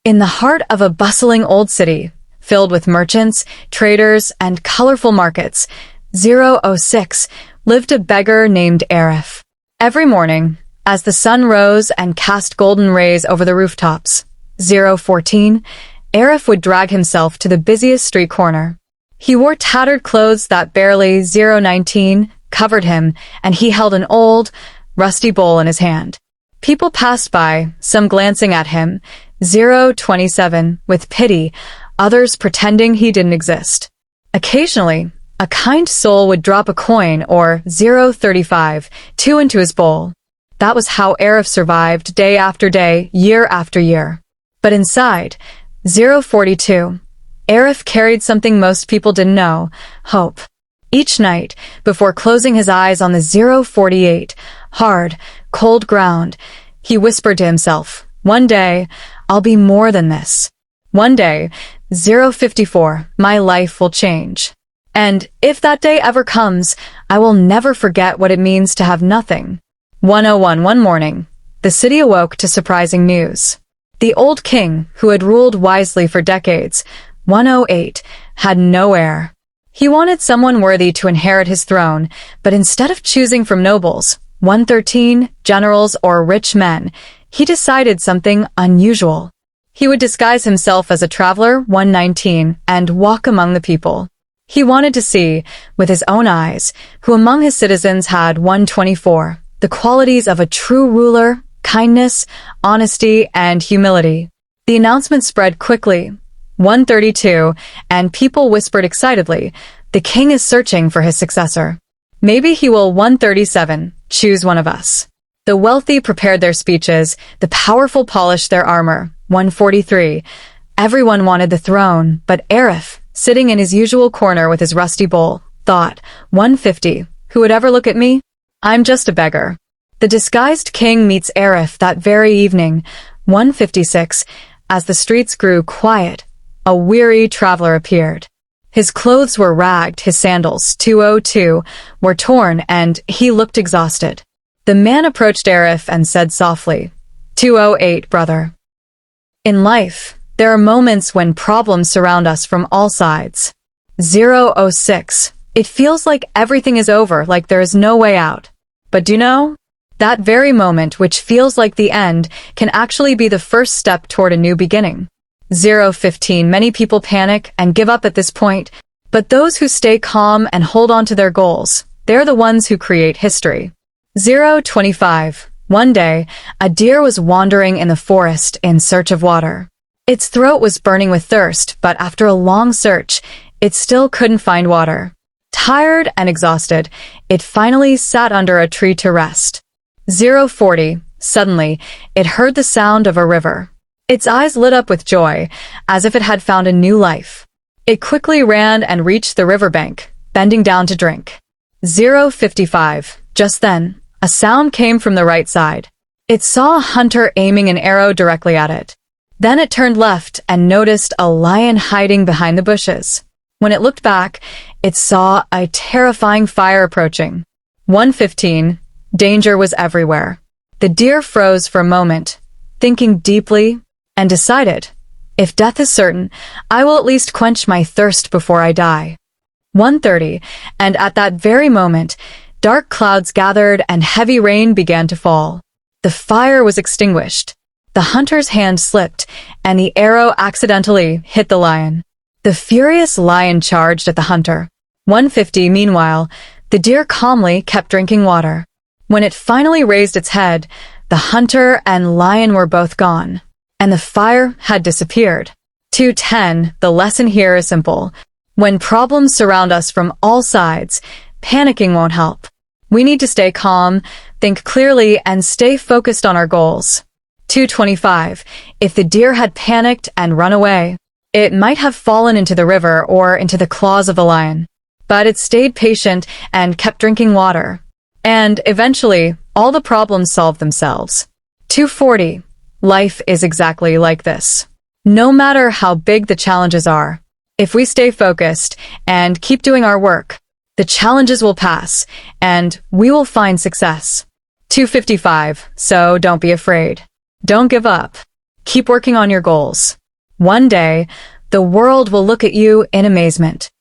In the heart of a bustling old city, filled with merchants, traders, and colorful markets, 006 lived a beggar named Arif. Every morning, as the sun rose and cast golden rays over the rooftops, 014, Arif would drag himself to the busiest street corner. He wore tattered clothes that barely 019 covered him, and he held an old, rusty bowl in his hand. People passed by, some glancing at him, 027, with pity, others pretending he didn't exist. Occasionally, a kind soul would drop a coin or 035, two into his bowl. That was how Arif survived day after day, year after year. But inside, 042, Arif carried something most people didn't know, hope. Each night, before closing his eyes on the 048, hard, cold ground, he whispered to himself, "One day, I'll be more than this. One day, 054, my life will change. And if that day ever comes, I will never forget what it means to have nothing." 101 One morning, the city awoke to surprising news. The old king, who had ruled wisely for decades, 108, had no heir. He wanted someone worthy to inherit his throne, but instead of choosing from nobles, 113, generals, or rich men, he decided something unusual. He would disguise himself as a traveler, 119, and walk among the people. He wanted to see, with his own eyes, who among his citizens had 124, the qualities of a true ruler, kindness, honesty, and humility. The announcement spread quickly. 132, and people whispered excitedly, "The king is searching for his successor. Maybe he will 137, choose one of us." The wealthy prepared their speeches, the powerful polished their armor, 143. Everyone wanted the throne, but Arif, sitting in his usual corner with his rusty bowl, thought, 150, who would ever look at me? I'm just a beggar. The disguised king meets Arif that very evening, 156, as the streets grew quiet. A weary traveler appeared. His clothes were ragged, his sandals, 202, were torn, and he looked exhausted. The man approached Arif and said softly, 208, brother. In life, there are moments when problems surround us from all sides. 006, it feels like everything is over, like there is no way out. But do you know? That very moment, which feels like the end, can actually be the first step toward a new beginning. 015, many people panic and give up at this point, but those who stay calm and hold on to their goals, they're the ones who create history. 025, one day, a deer was wandering in the forest in search of water. Its throat was burning with thirst, but after a long search, it still couldn't find water. Tired and exhausted, it finally sat under a tree to rest. 040, suddenly, it heard the sound of a river. Its eyes lit up with joy, as if it had found a new life. It quickly ran and reached the riverbank, bending down to drink. 055, just then, a sound came from the right side. It saw a hunter aiming an arrow directly at it. Then it turned left and noticed a lion hiding behind the bushes. When it looked back, it saw a terrifying fire approaching. 115, danger was everywhere. The deer froze for a moment, thinking deeply, and decided, if death is certain, I will at least quench my thirst before I die. 130, and at that very moment, dark clouds gathered and heavy rain began to fall. The fire was extinguished. The hunter's hand slipped, and the arrow accidentally hit the lion. The furious lion charged at the hunter. 150, meanwhile, the deer calmly kept drinking water. When it finally raised its head, the hunter and lion were both gone, and the fire had disappeared. 210, the lesson here is simple. When problems surround us from all sides, panicking won't help. We need to stay calm, think clearly, and stay focused on our goals. 225, if the deer had panicked and run away, it might have fallen into the river or into the claws of the lion. But it stayed patient and kept drinking water. And eventually, all the problems solved themselves. 240, life is exactly like this. No matter how big the challenges are, if we stay focused and keep doing our work, the challenges will pass, and we will find success. 255, so don't be afraid. Don't give up. Keep working on your goals. One day, the world will look at you in amazement.